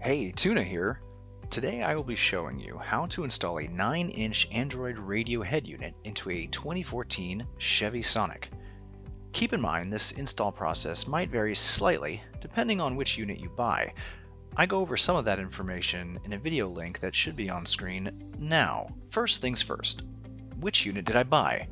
Hey, Tuna here. Today I will be showing you how to install a 9-inch Android radio head unit into a 2014 Chevy Sonic. Keep in mind this install process might vary slightly depending on which unit you buy. I go over some of that information in a video link that should be on screen now. First things first, which unit did I buy?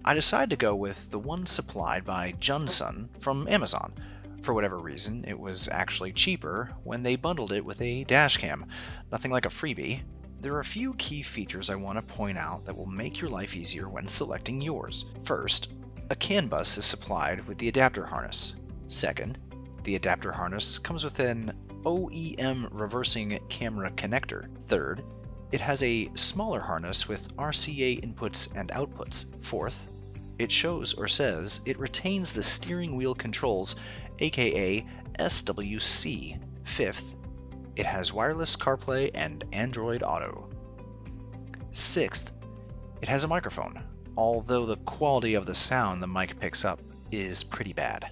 I decided to go with the one supplied by Johnson from Amazon. For whatever reason, it was actually cheaper when they bundled it with a dashcam. Nothing like a freebie. There are a few key features I want to point out that will make your life easier when selecting yours. First, a CAN bus is supplied with the adapter harness. Second, the adapter harness comes with an OEM reversing camera connector. Third, it has a smaller harness with RCA inputs and outputs. Fourth, it shows or says it retains the steering wheel controls, aka SWC. Fifth, it has wireless CarPlay and Android Auto. Sixth, it has a microphone, although the quality of the sound the mic picks up is pretty bad.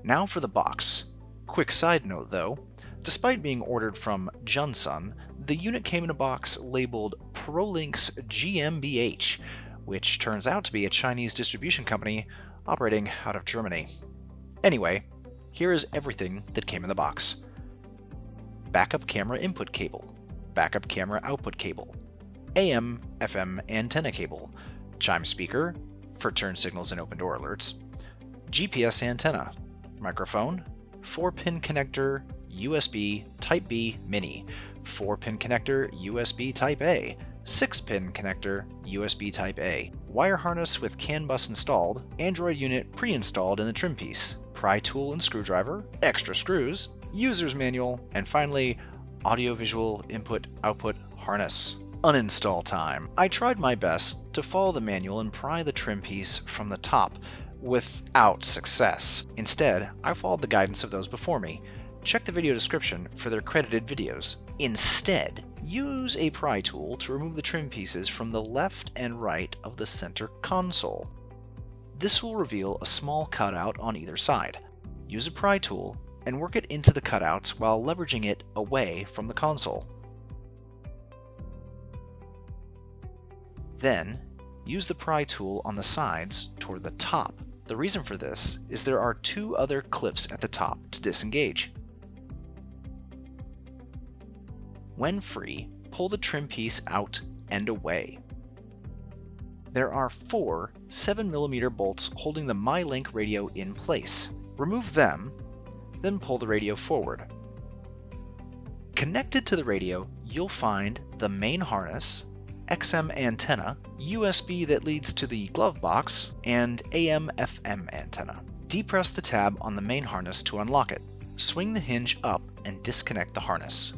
Now for the box. Quick side note though, despite being ordered from Johnson, the unit came in a box labeled ProLinks GmbH, which turns out to be a Chinese distribution company operating out of Germany. Anyway, here is everything that came in the box. Backup camera input cable, backup camera output cable, AM/FM antenna cable, chime speaker for turn signals and open door alerts, GPS antenna, microphone, 4-pin connector, USB Type-B mini, 4-pin connector, USB Type-A, 6-pin connector, USB Type-A, wire harness with CAN bus installed, Android unit pre-installed in the trim piece, pry tool and screwdriver, extra screws, user's manual, and finally, audio-visual input-output harness. Uninstall time. I tried my best to follow the manual and pry the trim piece from the top without success. Instead, I followed the guidance of those before me. Check the video description for their credited videos. Instead, use a pry tool to remove the trim pieces from the left and right of the center console. This will reveal a small cutout on either side. Use a pry tool and work it into the cutouts while leveraging it away from the console. Then, use the pry tool on the sides toward the top. The reason for this is there are 2 other clips at the top to disengage. When free, pull the trim piece out and away. There are 4 7mm bolts holding the MyLink radio in place. Remove them, then pull the radio forward. Connected to the radio, you'll find the main harness, XM antenna, USB that leads to the glove box, and AM/FM antenna. Depress the tab on the main harness to unlock it. Swing the hinge up and disconnect the harness.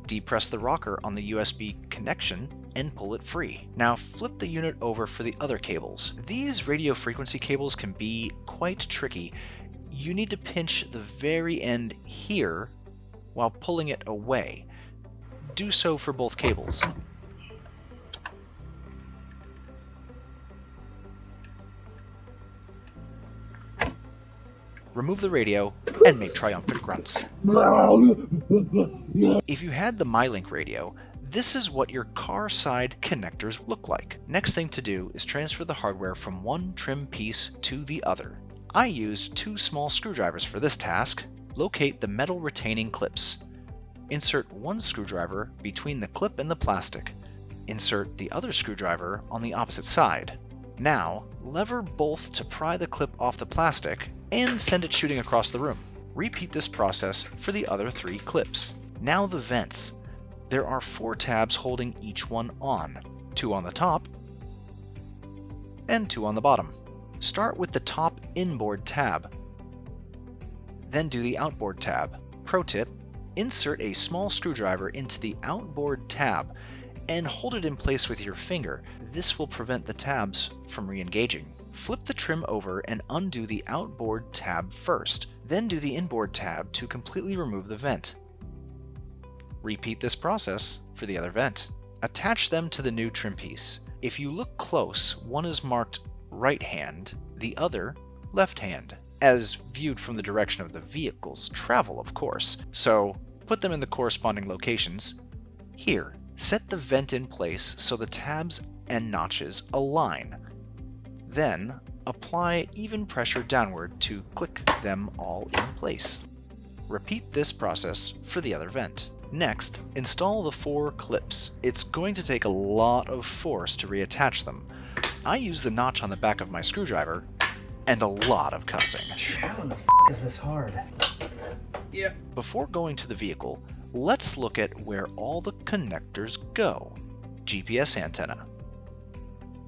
Depress the rocker on the USB connection and pull it free. Now flip the unit over for the other cables. These radio frequency cables can be quite tricky. You need to pinch the very end here while pulling it away. Do so for both cables. Remove the radio and make triumphant grunts. If you had the MyLink radio, this is what your car side connectors look like. Next thing to do is transfer the hardware from one trim piece to the other. I used 2 small screwdrivers for this task. Locate the metal retaining clips. Insert one screwdriver between the clip and the plastic. Insert the other screwdriver on the opposite side. Now, lever both to pry the clip off the plastic and send it shooting across the room. Repeat this process for the other 3 clips. Now the vents. There are 4 tabs holding each one on, 2 on the top and 2 on the bottom. Start with the top inboard tab, then do the outboard tab. Pro tip, insert a small screwdriver into the outboard tab and hold it in place with your finger. This will prevent the tabs from re-engaging. Flip the trim over and undo the outboard tab first, then do the inboard tab to completely remove the vent. Repeat this process for the other vent. Attach them to the new trim piece. If you look close, one is marked right hand, the other left hand. as viewed from the direction of the vehicle's travel, of course. So put them in the corresponding locations. Here, set the vent in place so the tabs and notches align. Then, apply even pressure downward to click them all in place. Repeat this process for the other vent. Next, install the 4 clips. It's going to take a lot of force to reattach them. I use the notch on the back of my screwdriver, and a lot of cussing. How in the is this hard? Yeah. Before going to the vehicle, let's look at where all the connectors go. GPS antenna,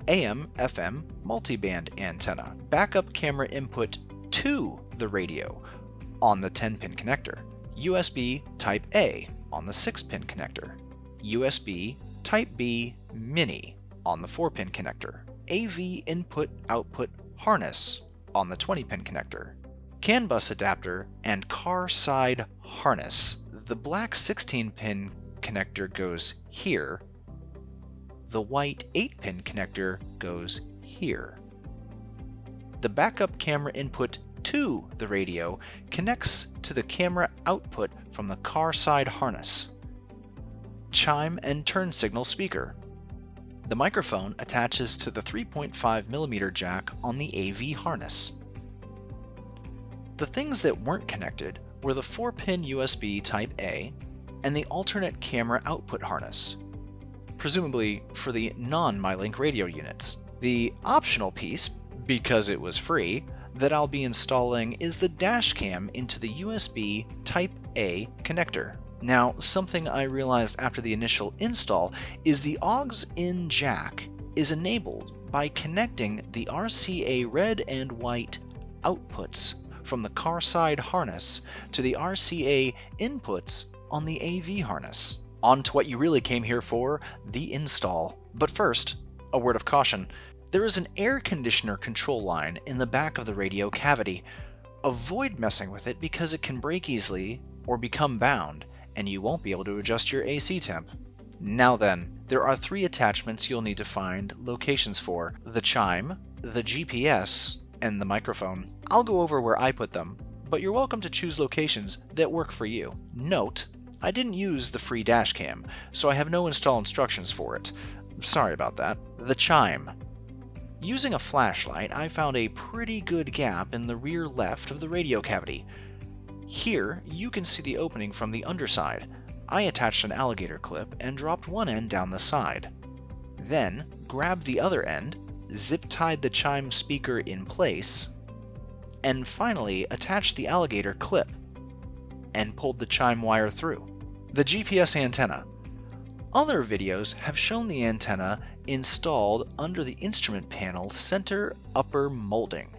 AM, FM, multiband antenna, backup camera input to the radio on the 10-pin connector, USB Type A on the 6-pin connector, USB Type B Mini on the 4-pin connector, AV input-output harness on the 20-pin connector, CAN bus adapter, and car side harness. The black 16-pin connector goes here. The white 8-pin connector goes here. The backup camera input to the radio connects to the camera output from the car side harness. Chime and turn signal speaker. The microphone attaches to the 3.5mm jack on the AV harness. The things that weren't connected were the 4-pin USB Type A and the alternate camera output harness, presumably for the non-MyLink radio units. The optional piece, because it was free, that I'll be installing is the dash cam into the USB Type A connector. Now, something I realized after the initial install is the aux-in jack is enabled by connecting the RCA red and white outputs from the car side harness to the RCA inputs on the AV harness. On to what you really came here for, the install. But first, a word of caution. There is an air conditioner control line in the back of the radio cavity. Avoid messing with it because it can break easily or become bound, and you won't be able to adjust your AC temp. Now then, there are 3 attachments you'll need to find locations for: the chime, the GPS, and the microphone. I'll go over where I put them, but you're welcome to choose locations that work for you. Note, I didn't use the free dash cam, so I have no install instructions for it. Sorry about that. The chime. Using a flashlight, I found a pretty good gap in the rear left of the radio cavity. Here, you can see the opening from the underside. I attached an alligator clip and dropped one end down the side. Then, grabbed the other end, zip-tied the chime speaker in place, and finally attached the alligator clip and pulled the chime wire through. The GPS antenna. Other videos have shown the antenna installed under the instrument panel center upper molding.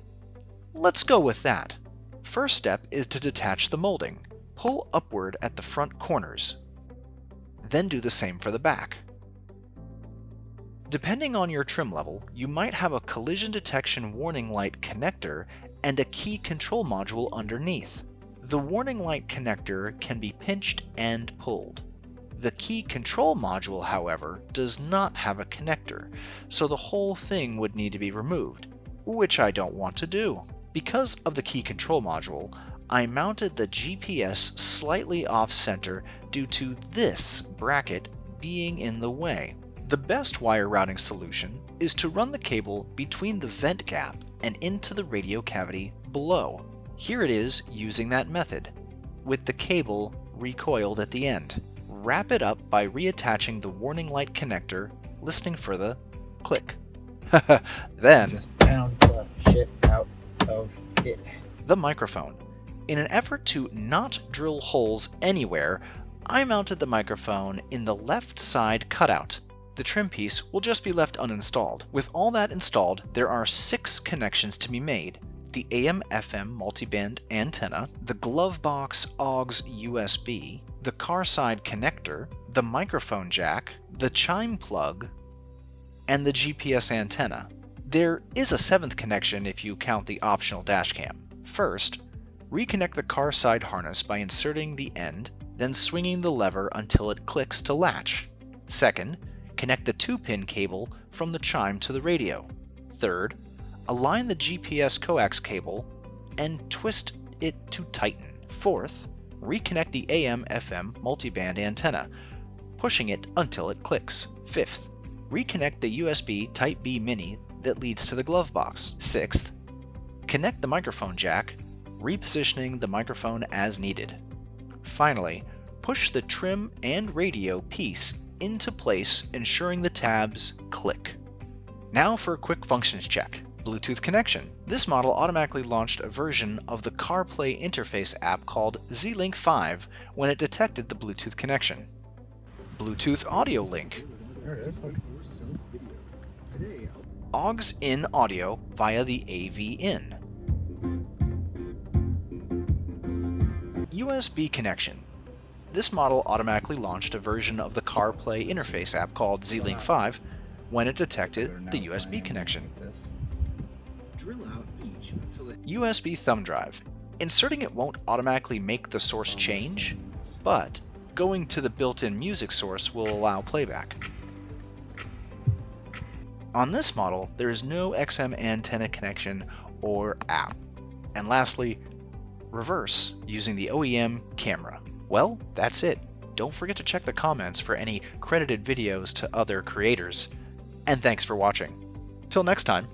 Let's go with that. First step is to detach the molding. Pull upward at the front corners. Then do the same for the back. Depending on your trim level, you might have a collision detection warning light connector and a key control module underneath. The warning light connector can be pinched and pulled. The key control module, however, does not have a connector, so the whole thing would need to be removed, which I don't want to do. Because of the key control module, I mounted the GPS slightly off-center due to this bracket being in the way. The best wire routing solution is to run the cable between the vent gap and into the radio cavity below. Here it is using that method, with the cable recoiled at the end. Wrap it up by reattaching the warning light connector, listening for the click. Then, Just pound the shit out of it. the microphone. In an effort to not drill holes anywhere, I mounted the microphone in the left side cutout. The trim piece will just be left uninstalled. With all that installed, there are 6 connections to be made: the AM/FM multiband antenna, the glove box aux USB, the car side connector, the microphone jack, the chime plug, and the GPS antenna. There is a 7th connection if you count the optional dash cam. First, reconnect the car side harness by inserting the end, then swinging the lever until it clicks to latch. Second, connect the 2-pin cable from the chime to the radio. Third, align the GPS coax cable and twist it to tighten. Fourth, reconnect the AM/FM multiband antenna, pushing it until it clicks. Fifth, reconnect the USB Type-B mini that leads to the glove box. Sixth, connect the microphone jack, repositioning the microphone as needed. Finally, push the trim and radio piece into place, ensuring the tabs click. Now for a quick functions check. Bluetooth connection. This model automatically launched a version of the CarPlay interface app called Z-Link 5 when it detected the Bluetooth connection. Bluetooth audio link. There it is. Look. Augs in audio via the AV in. USB connection. This model automatically launched a version of the CarPlay interface app called Z-Link 5 when it detected the USB connection. USB thumb drive. Inserting it won't automatically make the source change, but going to the built-in music source will allow playback. On this model, there is no XM antenna connection or app. And lastly, reverse using the OEM camera. Well, that's it. Don't forget to check the comments for any credited videos to other creators. And thanks for watching. Till next time.